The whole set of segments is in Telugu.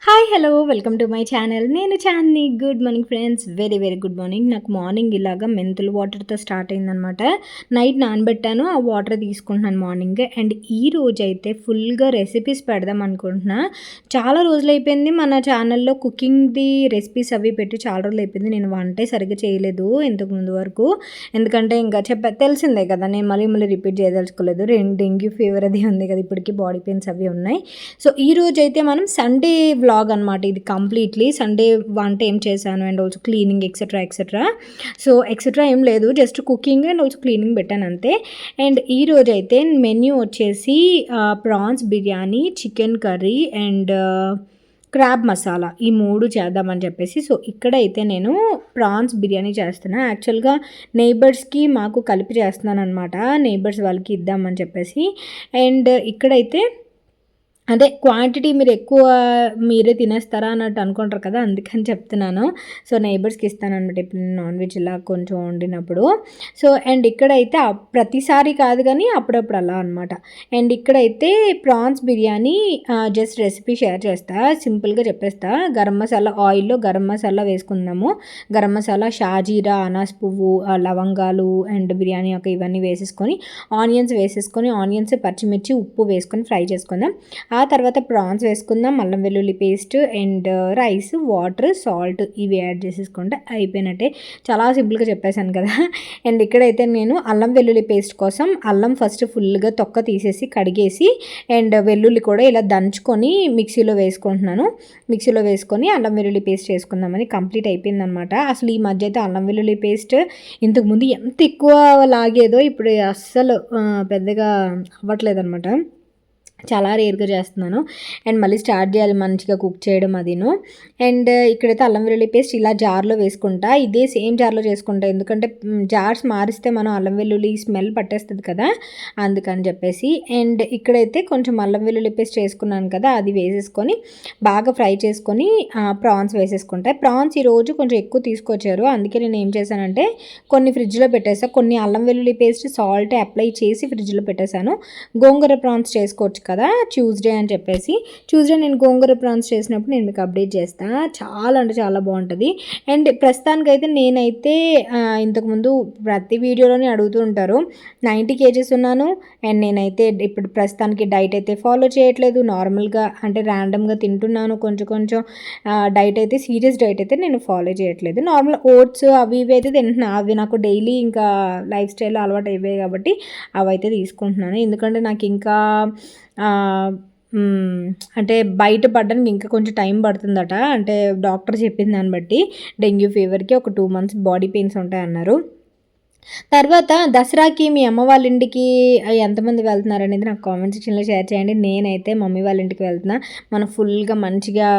Hi hello welcome to my channel. నేను Chandini. Good morning friends. Very very good morning. నాకు మార్నింగ్ ఇలాగా మెంతులు వాటర్తో స్టార్ట్ అయిందనమాట. నైట్ నానబెట్టాను, ఆ వాటర్ తీసుకుంటున్నాను మార్నింగ్. అండ్ ఈ రోజు అయితే ఫుల్గా రెసిపీస్ పెడదాం అనుకుంటున్నా. చాలా రోజులు అయిపోయింది మన ఛానల్లో కుకింగ్ది రెసిపీస్ అవి పెట్టి, చాలా రోజులు అయిపోయింది. నేను వంటే సరిగ్గా చేయలేదు ఇంతకు ముందు వరకు. ఎందుకంటే ఇంకా తెలిసిందే కదా, నేను మళ్ళీ రిపీట్ చేయదలుచుకోలేదు. డెంగ్యూ ఫీవర్ అది ఉంది కదా, ఇప్పటికీ బాడీ పెయిన్స్ అవి ఉన్నాయి. సో ఈ రోజు అయితే మనం సండే వ్లాగ్ అనమాట. ఇది కంప్లీట్లీ సండే వంట ఏం చేశాను and also cleaning etcetera. So etcetera ఏం లేదు, just cooking and also cleaning పెట్టాను అంతే. అండ్ ఈ రోజు అయితే మెన్యూ వచ్చేసి prawns biryani, chicken curry and crab masala, ఈ 3 చేద్దామని చెప్పేసి. సో ఇక్కడైతే నేను ప్రాన్స్ బిర్యానీ చేస్తున్నా. యాక్చువల్గా నైబర్స్కి మాకు కలిపి చేస్తున్నాను అనమాట, నైబర్స్ వాళ్ళకి ఇద్దామని చెప్పేసి. అండ్ ఇక్కడైతే అదే క్వాంటిటీ మీరు ఎక్కువ మీరే తినేస్తారా అన్నట్టు అనుకుంటారు కదా, అందుకని చెప్తున్నాను. సో నైబర్స్కి ఇస్తానమాట ఇప్పుడు నేను నాన్ వెజ్ ఇలా కొంచెం వండినప్పుడు. సో అండ్ ఇక్కడైతే ప్రతిసారి కాదు కానీ అప్పుడప్పుడు అలా అనమాట. అండ్ ఇక్కడైతే prawns biryani just recipe share చేస్తా, సింపుల్గా చెప్పేస్తా. గరం మసాలా, ఆయిల్లో గరం మసాలా వేసుకుందాము. గరం మసాలా, షాజీరా, అనాస్ పువ్వు, లవంగాలు అండ్ బిర్యానీ ఇవన్నీ వేసేసుకొని ఆనియన్స్ పచ్చిమిర్చి ఉప్పు వేసుకొని ఫ్రై చేసుకుందాం. ఆ తర్వాత ప్రాన్స్ వేసుకుందాం, అల్లం వెల్లుల్లి paste and rice, water, salt ఇవి యాడ్ చేసేసుకుంటే అయిపోయినట్టే. చాలా సింపుల్గా చెప్పేశాను కదా. అండ్ ఇక్కడైతే నేను అల్లం వెల్లుల్లి పేస్ట్ కోసం అల్లం ఫస్ట్ ఫుల్గా తొక్క తీసేసి కడిగేసి అండ్ వెల్లుల్లి కూడా ఇలా దంచుకొని మిక్సీలో వేసుకొని అల్లం వెల్లుల్లి పేస్ట్ చేసుకుందామని కంప్లీట్ అయిపోయిందనమాట. అసలు ఈ మధ్య అయితే అల్లం వెల్లుల్లి పేస్ట్ ఇంతకుముందు ఎంత ఎక్కువ లాగేదో ఇప్పుడు అస్సలు పెద్దగా అవ్వట్లేదు అనమాట. చాలా రేర్గా చేస్తున్నాను. అండ్ మళ్ళీ స్టార్ట్ చేయాలి మంచిగా కుక్ చేయడం అదిను. అండ్ ఇక్కడైతే అల్లం వెల్లుల్లి పేస్ట్ ఇలా జార్లో వేసుకుంటా, ఇదే సేమ్ జార్లో చేసుకుంటా. ఎందుకంటే జార్స్ మారిస్తే మనం అల్లం వెల్లుల్లి స్మెల్ పట్టేస్తుంది కదా, అందుకని చెప్పేసి. అండ్ ఇక్కడైతే కొంచెం అల్లం వెల్లుల్లి పేస్ట్ వేసుకున్నాను కదా, అది వేసేసుకొని బాగా ఫ్రై చేసుకొని ప్రాన్స్ వేసేసుకుంటా. ప్రాన్స్ ఈరోజు కొంచెం ఎక్కువ తీసుకొచ్చారు, అందుకే నేను ఏం చేశానంటే కొన్ని ఫ్రిడ్జ్లో పెట్టేసాను. కొన్ని అల్లం వెల్లుల్లి పేస్ట్ సాల్ట్ అప్లై చేసి ఫ్రిడ్జ్లో పెట్టేశాను. గోంగూర ప్రాన్స్ చేసుకోవచ్చు కదా ట్యూస్డే అని చెప్పేసి. ట్యూస్డే నేను గోంగూర ప్రాన్స్ చేసినప్పుడు నేను మీకు అప్డేట్ చేస్తాను. చాలా అంటే చాలా బాగుంటుంది. అండ్ ప్రస్తుతానికైతే నేనైతే ఇంతకుముందు ప్రతి వీడియోలోనే అడుగుతూ ఉంటారు, 90 kgs ఉన్నాను. అండ్ నేనైతే ఇప్పుడు ప్రస్తుతానికి డైట్ అయితే ఫాలో చేయట్లేదు, నార్మల్గా అంటే ర్యాండమ్గా తింటున్నాను కొంచెం. డైట్ అయితే సీరియస్ డైట్ అయితే నేను ఫాలో చేయట్లేదు. నార్మల్ ఓట్స్ అవి ఇవి అయితే తింటున్నాను, అవి నాకు డైలీ ఇంకా లైఫ్ స్టైల్లో అలవాటు అయిపోయాయి కాబట్టి అవి అయితే తీసుకుంటున్నాను. ఎందుకంటే నాకు ఇంకా అంటే బయట పడడానికి ఇంకా కొంచెం టైం పడుతుందట. అంటే డాక్టర్ చెప్పిన దాన్ని బట్టి డెంగ్యూ ఫీవర్కి ఒక 2 months బాడీ పెయిన్స్ ఉంటాయన్నారు. తర్వాత దసరాకి మీ అమ్మ వాళ్ళ ఇంటికి ఎంతమంది వెళ్తున్నారు అనేది నాకు కామెంట్ సెక్షన్లో షేర్ చేయండి. నేనైతే మమ్మీ వాళ్ళ ఇంటికి వెళ్తున్నా. మనం ఫుల్గా మంచిగా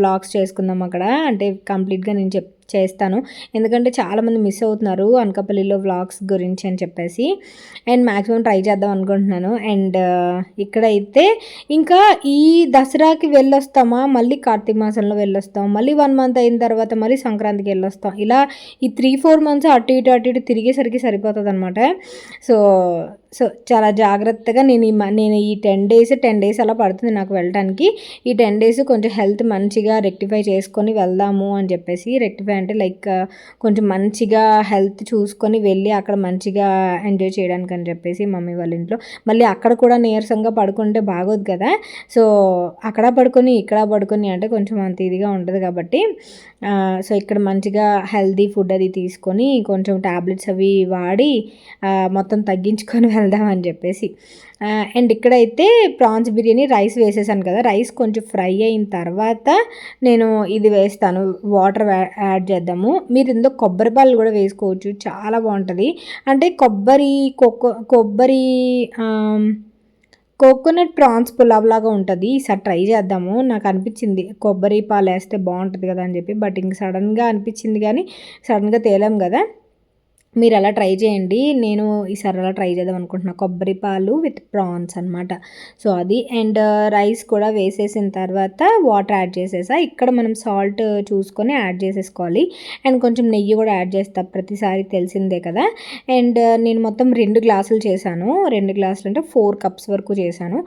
వ్లాగ్స్ చేసుకుందాం అక్కడ. అంటే కంప్లీట్గా నేను చేస్తాను, ఎందుకంటే చాలామంది మిస్ అవుతున్నారు అనకాపల్లిలో వ్లాగ్స్ గురించి అని చెప్పేసి. అండ్ మ్యాక్సిమం ట్రై చేద్దాం అనుకుంటున్నాను. అండ్ ఇక్కడైతే ఇంకా ఈ దసరాకి వెళ్ళొస్తామా, మళ్ళీ కార్తీక మాసంలో వెళ్ళొస్తాం, మళ్ళీ 1 month అయిన తర్వాత మళ్ళీ సంక్రాంతికి వెళ్ళొస్తాం. ఇలా ఈ 3-4 months అటు ఇటు తిరిగేసరికి సరిపోతుంది అనమాట. సో చాలా జాగ్రత్తగా నేను ఈ 10 days అలా పడుతుంది నాకు వెళ్ళడానికి. ఈ 10 days కొంచెం హెల్త్ మంచిగా రెక్టిఫై చేసుకొని వెళ్దాము అని చెప్పేసి. రెక్టిఫై అంటే లైక్ కొంచెం మంచిగా హెల్త్ చూసుకొని వెళ్ళి అక్కడ మంచిగా ఎంజాయ్ చేయడానికి అని చెప్పేసి మమ్మీ వాళ్ళ ఇంట్లో. మళ్ళీ అక్కడ కూడా నీరసంగా పడుకుంటే బాగోదు కదా. సో అక్కడ పడుకొని ఇక్కడ పడుకొని అంటే కొంచెం అంత ఇదిగా ఉంటుంది కాబట్టి సో ఇక్కడ మంచిగా హెల్తీ ఫుడ్ అది తీసుకొని కొంచెం ట్యాబ్లెట్స్ అవి వాడి మొత్తం తగ్గించుకొని వెళ్దామని చెప్పేసి. అండ్ ఇక్కడైతే ప్రాన్స్ బిర్యానీ రైస్ వేసేసాను కదా, రైస్ కొంచెం ఫ్రై అయిన తర్వాత నేను ఇది వేస్తాను, వాటర్ యాడ్ చేద్దాము. మీరు ఇందులో కొబ్బరి పాలు కూడా వేసుకోవచ్చు, చాలా బాగుంటుంది. అంటే కోకోనట్ ప్రాన్స్ పులావ్ లాగా ఉంటుంది. ఈసారి ట్రై చేద్దాము. నాకు అనిపించింది కొబ్బరి పాలు వేస్తే బాగుంటుంది కదా అని చెప్పి, బట్ ఇంక సడన్గా అనిపించింది కానీ సడన్గా తేలాం కదా. మీరు అలా ట్రై చేయండి. నేను ఈసారి అలా ట్రై చేద్దాం అనుకుంటున్నా. కొబ్బరి పాలు విత్ ప్రాన్స్ అనమాట. సో అది అండ్ రైస్ కూడా వేసేసిన తర్వాత వాటర్ యాడ్ చేసేసా. ఇక్కడ మనం సాల్ట్ చూసుకొని యాడ్ చేసేసుకోవాలి. అండ్ కొంచెం నెయ్యి కూడా యాడ్ చేస్తా ప్రతిసారి, తెలిసిందే కదా. అండ్ నేను మొత్తం 2 గ్లాసులు చేశాను. 2 గ్లాసులు అంటే 4 కప్స్ వరకు చేశాను.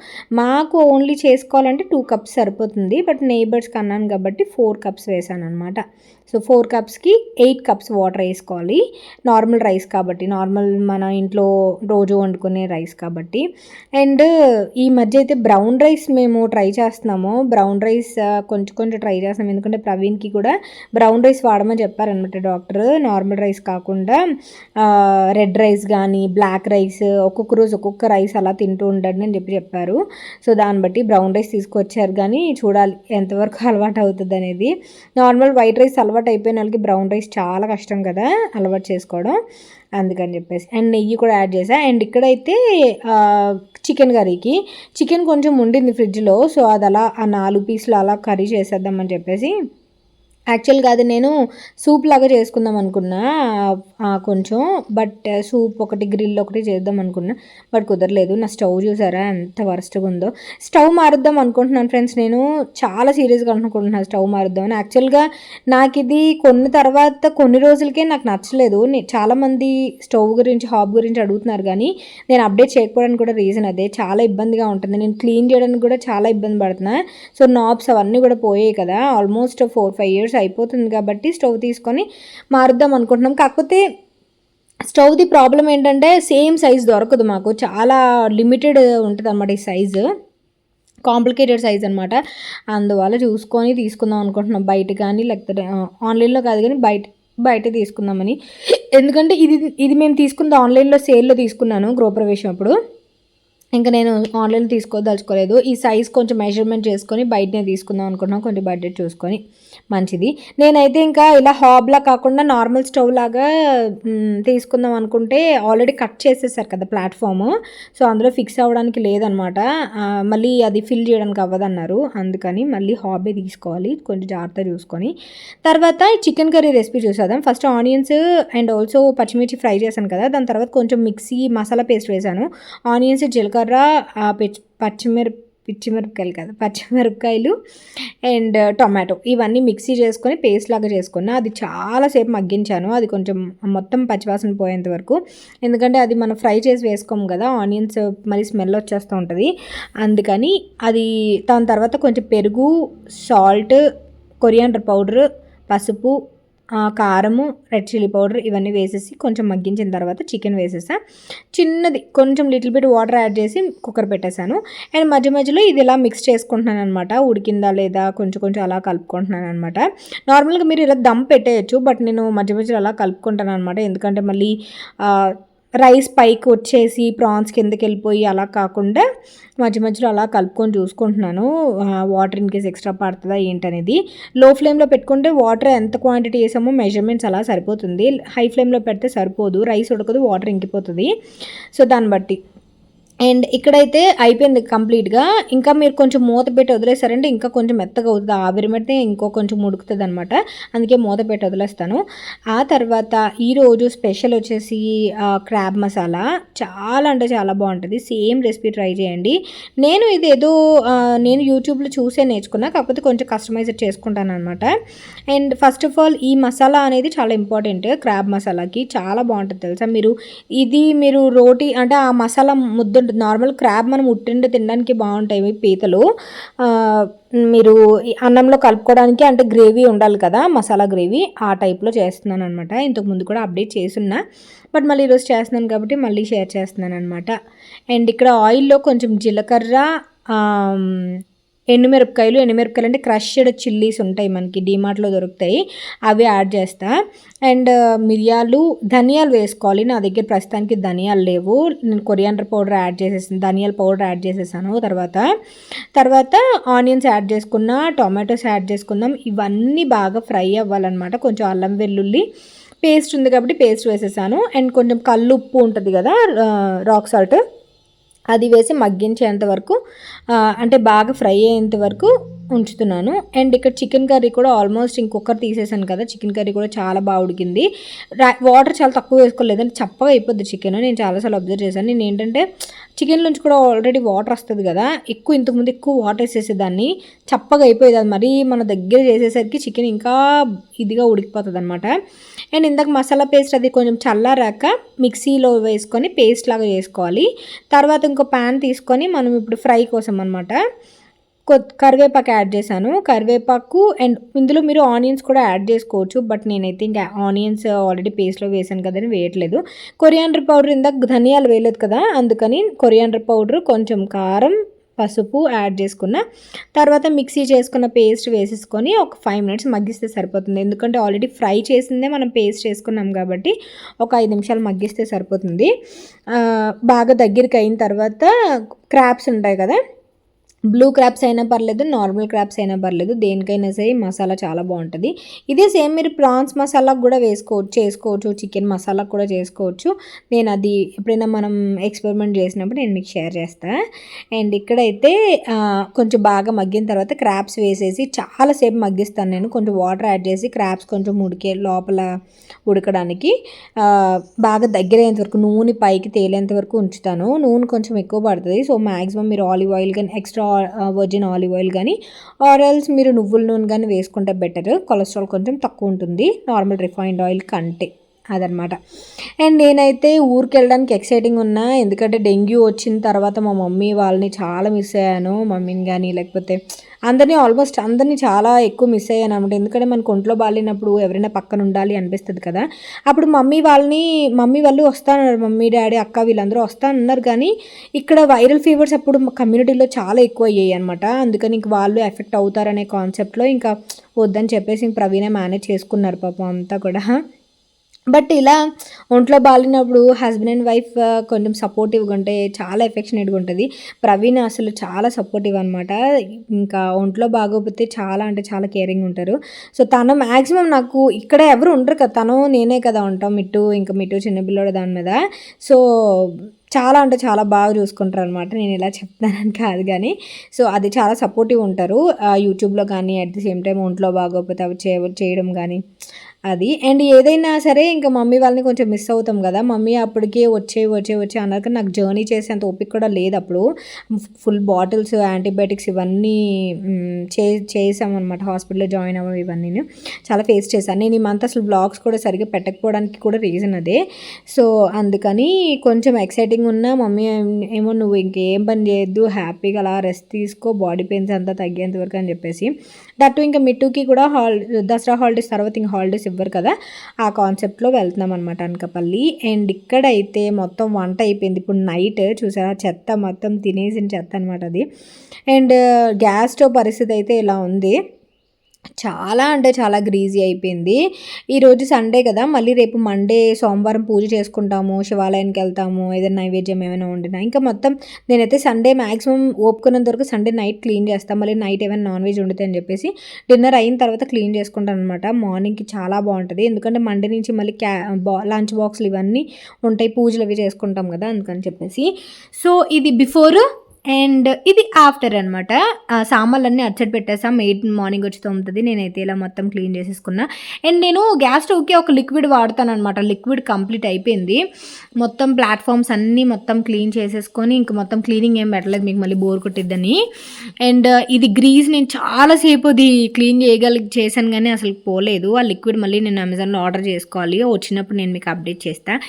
మాకు ఓన్లీ చేసుకోవాలంటే 2 కప్స్ సరిపోతుంది. బట్ నైబర్స్కి అన్నాను కాబట్టి 4 కప్స్ వేసాను అనమాట. సో 4 కప్స్కి 8 కప్స్ వాటర్ వేసుకోవాలి. నార్మల్ రైస్ కాబట్టి, నార్మల్ మన ఇంట్లో రోజు వండుకునే రైస్ కాబట్టి. అండ్ ఈ మధ్య అయితే బ్రౌన్ రైస్ మేము ట్రై చేస్తున్నాము. బ్రౌన్ రైస్ కొంచెం కొంచెం ట్రై చేస్తున్నాం, ఎందుకంటే ప్రవీణ్కి కూడా బ్రౌన్ రైస్ వాడమని చెప్పారనమాట డాక్టర్. నార్మల్ రైస్ కాకుండా రెడ్ రైస్ కానీ బ్లాక్ రైస్, ఒక్కొక్క రోజు ఒక్కొక్క రైస్ అలా తింటూ ఉండండి అని చెప్పారు. సో దాన్ని బట్టి బ్రౌన్ రైస్ తీసుకొచ్చారు, కానీ చూడాలి ఎంతవరకు అలవాటు అవుతుంది అనేది. నార్మల్ వైట్ రైస్ అలవాటు అయిపోయిన వాళ్ళకి బ్రౌన్ రైస్ చాలా కష్టం కదా అలవాటు చేసుకోవడం, అందుకని చెప్పేసి. అండ్ నెయ్యి కూడా యాడ్ చేసా. అండ్ ఇక్కడైతే చికెన్ కర్రీకి చికెన్ కొంచెం ఉండింది ఫ్రిడ్జ్లో. సో అది అలా ఆ 4 పీసులు అలా కర్రీ చేసేద్దామని చెప్పేసి, యాక్చువల్గా అది నేను సూప్ లాగా చేసుకుందాం అనుకున్నా కొంచెం. బట్ సూప్ ఒకటి, గ్రిల్ ఒకటి చేద్దాం అనుకున్నా, బట్ కుదరలేదు. నా స్టవ్ చూసారా ఎంత వరస్ట్గా ఉందో. స్టవ్ మారుద్దాం అనుకుంటున్నాను ఫ్రెండ్స్. నేను చాలా సీరియస్గా అనుకుంటున్నాను స్టవ్ మారుద్దామని. యాక్చువల్గా నాకు ఇది కొన్ని తర్వాత కొన్ని రోజులకే నాకు నచ్చలేదు. చాలామంది స్టవ్ గురించి, హాబ్ గురించి అడుగుతున్నారు, కానీ నేను అప్డేట్ చేయకపోవడానికి కూడా రీజన్ అదే. చాలా ఇబ్బందిగా ఉంటుంది, నేను క్లీన్ చేయడానికి కూడా చాలా ఇబ్బంది పడుతున్నా. సో నాబ్స్ అవన్నీ కూడా పోయాయి కదా, ఆల్మోస్ట్ 4-5 years అయిపోతుంది కాబట్టి స్టవ్ తీసుకొని మారుద్దాం అనుకుంటున్నాం. కాకపోతే స్టవ్ది ప్రాబ్లం ఏంటంటే సేమ్ సైజ్ దొరకదు మాకు, చాలా లిమిటెడ్ ఉంటుంది అనమాట ఈ సైజు, కాంప్లికేటెడ్ సైజ్ అనమాట. అందువల్ల చూసుకొని తీసుకుందాం అనుకుంటున్నాం, బయట కానీ లేకపోతే ఆన్లైన్లో కాదు కానీ బయట తీసుకుందామని. ఎందుకంటే ఇది మేము తీసుకుంది ఆన్లైన్లో సేల్లో తీసుకున్నాను గృహప్రవేశం అప్పుడు. ఇంకా నేను ఆన్లైన్లో తీసుకోదలుచుకోలేదు. ఈ సైజ్ కొంచెం మెజర్మెంట్ చేసుకొని బయటనే తీసుకుందాం అనుకున్నాను, కొంచెం బడ్జెట్ చూసుకొని మంచిది. నేనైతే ఇంకా ఇలా హాబ్లా కాకుండా నార్మల్ స్టవ్ లాగా తీసుకుందాం అనుకుంటే ఆల్రెడీ కట్ చేసేసారు కదా ప్లాట్ఫామ్. సో అందులో ఫిక్స్ అవ్వడానికి లేదనమాట, మళ్ళీ అది ఫిల్ చేయడానికి అవ్వదన్నారు. అందుకని మళ్ళీ హాబే తీసుకోవాలి, కొంచెం జాగ్రత్త చూసుకొని. తర్వాత చికెన్ కర్రీ రెసిపీ చూసేద్దాం. ఫస్ట్ ఆనియన్స్ అండ్ ఆల్సో పచ్చిమిర్చి ఫ్రై చేశాను కదా, దాని తర్వాత కొంచెం మిక్సీ మసాలా పేస్ట్ వేసాను. ఆనియన్స్, జీలకర్ర, పచ్చిమిరపకాయలు అండ్ టొమాటో ఇవన్నీ మిక్సీ చేసుకొని పేస్ట్ లాగా చేసుకున్నా. అది చాలాసేపు మగ్గించాను, అది కొంచెం మొత్తం పచ్చివాసన పోయేంత వరకు. ఎందుకంటే అది మనం ఫ్రై చేసి వేసుకోము కదా, ఆనియన్స్ మరి స్మెల్ వచ్చేస్తూ ఉంటుంది. అందుకని అది దాని తర్వాత కొంచెం పెరుగు, సాల్ట్, కొరియాండర్ పౌడర్, పసుపు, కారము, రెడ్ చిల్లీ పౌడర్ ఇవన్నీ వేసేసి కొంచెం మగ్గించిన తర్వాత చికెన్ వేసేసా. చిన్నది కొంచెం లిటిల్ బిట్ వాటర్ యాడ్ చేసి కుక్కర్ పెట్టేశాను. అండ్ మధ్య మధ్యలో ఇది ఇలా మిక్స్ చేసుకుంటున్నాను అనమాట, ఉడికిందా లేదా కొంచెం అలా కలుపుకుంటున్నాను అనమాట. నార్మల్గా మీరు ఇలా దమ్ పెట్టేయచ్చు, బట్ నేను మధ్య మధ్యలో అలా కలుపుకుంటాను అనమాట. ఎందుకంటే మళ్ళీ రైస్ పైకి వచ్చేసి ప్రాన్స్ కిందకి వెళ్ళిపోయి అలా కాకుండా మధ్య మధ్యలో అలా కలుపుకొని చూసుకుంటున్నాను వాటర్ ఇన్ కేస్ ఎక్స్ట్రా పడుతుందా ఏంటనేది. లో ఫ్లేమ్లో పెట్టుకుంటే వాటర్ ఎంత క్వాంటిటీ వేసామో మెజర్మెంట్స్ అలా సరిపోతుంది. హై ఫ్లేమ్లో పెడితే సరిపోదు, రైస్ ఉడకదు, వాటర్ ఇంకిపోతుంది. సో దాన్ని బట్టి. అండ్ ఇక్కడైతే అయిపోయింది కంప్లీట్గా. ఇంకా మీరు కొంచెం మూత పెట్టి వదిలేసారంటే ఇంకా కొంచెం మెత్తగా అవుతుంది, ఆవిరి పెడితే ఇంకో కొంచెం ఉడుకుతుంది అనమాట. అందుకే మూత పెట్టి వదిలేస్తాను. ఆ తర్వాత ఈరోజు స్పెషల్ వచ్చేసి క్రాబ్ మసాలా. చాలా అంటే చాలా బాగుంటుంది, సేమ్ రెసిపీ ట్రై చేయండి. నేను ఇదేదో నేను యూట్యూబ్లో చూసే నేర్చుకున్నా, కాకపోతే కొంచెం కస్టమైజ్ చేసుకుంటాను అనమాట. అండ్ ఫస్ట్ ఆఫ్ ఆల్ ఈ మసాలా అనేది చాలా ఇంపార్టెంట్, క్రాబ్ మసాలాకి చాలా బాగుంటుంది తెలుసా. మీరు రోటీ అంటే ఆ మసాలా ముద్ద ఉంటుంది. నార్మల్ క్రాబ్ మనం ఉట్టిండి తినడానికి బాగుంటాయి పీతలు, మీరు అన్నంలో కలుపుకోవడానికి అంటే గ్రేవీ ఉండాలి కదా, మసాలా గ్రేవీ, ఆ టైప్లో చేస్తున్నాను అనమాట. ఇంతకుముందు కూడా అప్డేట్ చేస్తున్నా, బట్ మళ్ళీ ఈరోజు చేస్తున్నాను కాబట్టి మళ్ళీ షేర్ చేస్తున్నాను అనమాట. అండ్ ఇక్కడ ఆయిల్లో కొంచెం జీలకర్ర, ఎండుమిరపకాయలు అంటే క్రష్డ్ చిల్లీస్ ఉంటాయి మనకి డీమార్ట్లో దొరుకుతాయి, అవి యాడ్ చేస్తా. అండ్ మిరియాలు, ధనియాలు వేసుకోవాలి. నా దగ్గర ప్రస్తుతానికి ధనియాలు లేవు, నేను కొరియాండర్ పౌడర్ యాడ్ చేసేసాను, ధనియాల పౌడర్ యాడ్ చేసేసాను. తర్వాత ఆనియన్స్ యాడ్ చేసుకున్నా, టొమాటోస్ యాడ్ చేసుకుందాం. ఇవన్నీ బాగా ఫ్రై అవ్వాలన్నమాట. కొంచెం అల్లం వెల్లుల్లి పేస్ట్ ఉంది కాబట్టి పేస్ట్ వేసేసాను. అండ్ కొంచెం కల్లుప్పు ఉంటుంది కదా, రాక్ సాల్ట్, అది వేసి మగ్గించేంత వరకు అంటే బాగా ఫ్రై అయ్యేంత వరకు ఉంచుతున్నాను. అండ్ ఇక్కడ చికెన్ కర్రీ కూడా ఆల్మోస్ట్ ఇంకొకరు తీసేసాను కదా, చికెన్ కర్రీ కూడా చాలా బాగా ఉడికింది. వాటర్ చాలా తక్కువ వేసుకోలేదు, అంటే చప్పగా అయిపోద్ది చికెన్. నేను చాలాసార్లు అబ్జర్వ్ చేశాను. నేను ఏంటంటే చికెన్ నుంచి కూడా ఆల్రెడీ వాటర్ వస్తుంది కదా, ఇంతకుముందు ఎక్కువ వాటర్ వేసేసేదాన్ని, చప్పగా అయిపోయేది. అది మరీ మన దగ్గర చేసేసరికి చికెన్ ఇంకా ఇదిగా ఉడికిపోతుంది అనమాట. అండ్ ఇందాక మసాలా పేస్ట్ అది కొంచెం చల్లారాక మిక్సీలో వేసుకొని పేస్ట్ లాగా చేసుకోవాలి. తర్వాత ఇంకో ప్యాన్ తీసుకొని మనం ఇప్పుడు ఫ్రై కోసం అనమాట కరివేపాకు యాడ్ చేశాను. కరివేపాకు అండ్ ఇందులో మీరు ఆనియన్స్ కూడా యాడ్ చేసుకోవచ్చు, బట్ నేనైతే ఇంకా ఆనియన్స్ ఆల్రెడీ పేస్ట్లో వేసాను కదని వేయట్లేదు. కొరియాండర్ పౌడర్, ఇందాక ధనియాలు వేయలేదు కదా, అందుకని కొరియాండర్ పౌడర్, కొంచెం కారం, పసుపు యాడ్ చేసుకున్న తర్వాత మిక్సీ చేసుకున్న పేస్ట్ వేసేసుకొని ఒక 5 మినిట్స్ మగ్గిస్తే సరిపోతుంది. ఎందుకంటే ఆల్రెడీ ఫ్రై చేసిందే మనం పేస్ట్ చేసుకున్నాం కాబట్టి ఒక 5 నిమిషాలు మగ్గిస్తే సరిపోతుంది. బాగా దగ్గరికి అయిన తర్వాత క్రాబ్స్ ఉంటాయి కదా, బ్లూ క్రాబ్స్ అయినా పర్లేదు, నార్మల్ క్రాబ్స్ అయినా పర్లేదు, దేనికైనా సరే మసాలా చాలా బాగుంటుంది. ఇదే సేమ్ మీరు ప్రాన్స్ మసాలాకు కూడా చేసుకోవచ్చు, చికెన్ మసాలా కూడా చేసుకోవచ్చు. నేను అది ఎప్పుడైనా మనం ఎక్స్పెరిమెంట్ చేసినప్పుడు నేను మీకు షేర్ చేస్తాను. అండ్ ఇక్కడైతే కొంచెం బాగా మగ్గిన తర్వాత క్రాబ్స్ వేసేసి చాలాసేపు మగ్గిస్తాను నేను. కొంచెం వాటర్ యాడ్ చేసి క్రాబ్స్ కొంచెం లోపల ఉడకడానికి బాగా దగ్గరయ్యేంత వరకు, నూనె పైకి తేలేంత వరకు ఉంచుతాను. నూనె కొంచెం ఎక్కువ పడుతుంది, సో మ్యాక్సిమం మీరు ఆలివ్ ఆయిల్ కానీ, ఎక్స్ట్రా వర్జిన్ ఆలివ్ ఆయిల్ కానీ, ఆరెల్స్ మీరు నువ్వుల నూనె కానీ వేసుకుంటే బెటర్. కొలెస్ట్రాల్ కొంచెం తక్కువ ఉంటుంది నార్మల్ రిఫైన్డ్ ఆయిల్ కంటే, అదనమాట. అండ్ నేనైతే ఊరికి వెళ్ళడానికి ఎక్సైటింగ్ ఉన్నా, ఎందుకంటే డెంగ్యూ వచ్చిన తర్వాత మా మమ్మీ వాళ్ళని చాలా మిస్ అయ్యాను. మమ్మీని కానీ లేకపోతే ఆల్మోస్ట్ అందరినీ చాలా ఎక్కువ మిస్ అయ్యాను అనమాట. ఎందుకంటే మనకు ఒంట్లో బాగాలేనప్పుడు ఎవరైనా పక్కన ఉండాలి అనిపిస్తుంది కదా. అప్పుడు మమ్మీ వాళ్ళు వస్తానన్నారు, మమ్మీ డాడీ అక్క వీళ్ళందరూ వస్తానన్నారు. కానీ ఇక్కడ వైరల్ ఫీవర్స్ అప్పుడు కమ్యూనిటీలో చాలా ఎక్కువ అయ్యాయి అనమాట. అందుకని ఇంక వాళ్ళు ఎఫెక్ట్ అవుతారనే కాన్సెప్ట్లో ఇంకా వద్దని చెప్పేసి ఇంక ప్రవీణే మేనేజ్ చేసుకున్నారు పాపం అంతా కూడా. బట్ ఇలా ఒంట్లో బాగాలేనప్పుడు హస్బెండ్ అండ్ వైఫ్ కొంచెం సపోర్టివ్గా ఉంటే చాలా ఎఫెక్షనేట్గా ఉంటుంది. ప్రవీణ్ అసలు చాలా సపోర్టివ్ అనమాట. ఇంకా ఒంట్లో బాగోకపోతే చాలా అంటే చాలా కేరింగ్ ఉంటారు. సో తను మ్యాక్సిమం నాకు ఇక్కడ ఎవరు ఉండరు కదా, నేనే కదా ఉంటాం. మిట్టు చిన్నపిల్లడు దాని మీద. సో చాలా అంటే చాలా బాగా చూసుకుంటారు అనమాట. నేను ఇలా చెప్తానని కాదు కానీ, సో అది చాలా సపోర్టివ్ ఉంటారు యూట్యూబ్లో కానీ, అట్ ది సేమ్ టైం ఒంట్లో బాగోకపోతే అవి చేయడం కానీ అది. అండ్ ఏదైనా సరే ఇంకా మమ్మీ వాళ్ళని కొంచెం మిస్ అవుతాం కదా. మమ్మీ అప్పటికే వచ్చే అన్నారు, కానీ నాకు జర్నీ చేసేంత ఓపిక కూడా లేదు అప్పుడు. ఫుల్ బాటిల్స్, యాంటీబయాటిక్స్ ఇవన్నీ చేసామన్నమాట. హాస్పిటల్లో జాయిన్ అవ్వడం ఇవన్నీ చాలా ఫేస్ చేశాను. నేను ఈ మంత్ అసలు బ్లాగ్స్ కూడా సరిగ్గా పెట్టకపోవడానికి కూడా రీజన్ అదే. సో అందుకని కొంచెం ఎక్సైటింగ్ ఉన్న మమ్మీ ఏమో నువ్వు ఇంకేం పని చేయొద్దు, హ్యాపీగా అలా రెస్ట్ తీసుకో, బాడీ పెయిన్స్ అంతా తగ్గేంత వరకు అని చెప్పేసి. దట్టు ఇంకా మిట్టుకి కూడా దసరా హాలిడేస్ తర్వాత ఇంకా హాలిడేస్ ఇవ్వరు కదా, ఆ కాన్సెప్ట్లో వెళ్తున్నాం అనమాట అనకాపల్లి. అండ్ ఇక్కడైతే మొత్తం వంట అయిపోయింది. ఇప్పుడు నైట్ చూసారా, చెత్త మొత్తం తినేసిన చెత్త అనమాట అది. అండ్ గ్యాస్ స్టవ్ పరిస్థితి అయితే ఇలా ఉంది, చాలా అంటే చాలా గ్రీజీ అయిపోయింది. ఈరోజు సండే కదా, మళ్ళీ రేపు మండే సోమవారం పూజ చేసుకుంటాము, శివాలయానికి వెళ్తాము, ఏదైనా నైవేద్యం ఏమైనా వండినా. ఇంకా మొత్తం నేనైతే సండే మ్యాక్సిమం ఓపుకున్నంత వరకు సండే నైట్ క్లీన్ చేస్తాను. మళ్ళీ నైట్ ఏమైనా నాన్ వెజ్ వండితే అని చెప్పేసి డిన్నర్ అయిన తర్వాత క్లీన్ చేసుకుంటాను అనమాట. మార్నింగ్కి చాలా బాగుంటుంది, ఎందుకంటే మండే నుంచి మళ్ళీ లంచ్ బాక్స్లు ఇవన్నీ ఉంటాయి, పూజలు అవి చేసుకుంటాం కదా, అందుకని చెప్పేసి. సో ఇది బిఫోర్ అండ్ ఇది ఆఫ్టర్ అనమాట. సామాన్లన్నీ అచ్చడి పెట్టేసాం, 8 మార్నింగ్ వచ్చి తోముతుంది. నేనైతే ఇలా మొత్తం క్లీన్ చేసేసుకున్నా. అండ్ నేను గ్యాస్ స్టవ్కి ఒక లిక్విడ్ వాడతాను అనమాట. లిక్విడ్ కంప్లీట్ అయిపోయింది, మొత్తం ప్లాట్ఫామ్స్ అన్నీ మొత్తం క్లీన్ చేసేసుకొని ఇంక మొత్తం క్లీనింగ్ ఏం పెట్టలేదు, మీకు మళ్ళీ బోర్ కొట్టిద్దని. అండ్ ఇది గ్రీజ్ నేను చాలాసేపు అది క్లీన్ చేశాను కానీ అసలు పోలేదు. ఆ లిక్విడ్ మళ్ళీ నేను అమెజాన్లో ఆర్డర్ చేసుకోవాలి, వచ్చినప్పుడు నేను మీకు అప్డేట్ చేస్తాను.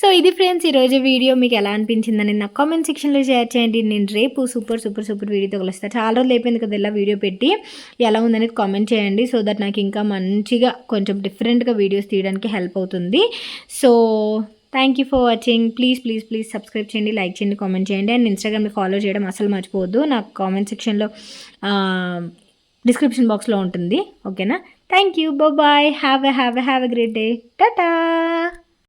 సో ఇది ఫ్రెండ్స్ ఈరోజు వీడియో. మీకు ఎలా అనిపించిందని నాకు కామెంట్ సెక్షన్లో షేర్ చేయండి. నేను రేపు సూపర్ వీడియోతో కలుస్తాను. చాలా రోజులు అయిపోయింది కదా ఇలా వీడియో పెట్టి, ఎలా ఉందనేది కామెంట్ చేయండి, సో దట్ నాకు ఇంకా మంచిగా కొంచెం డిఫరెంట్గా వీడియోస్ తీయడానికి హెల్ప్ అవుతుంది. So thank you for watching. Please subscribe చేయండి, లైక్ చేయండి, కామెంట్ చేయండి. అండ్ ఇన్స్టాగ్రామ్ని ఫాలో చేయడం అసలు మర్చిపోవద్దు, నాకు కామెంట్ సెక్షన్లో డిస్క్రిప్షన్ బాక్స్లో ఉంటుంది. ఓకేనా? Thank you, bye, have a great day, Tata.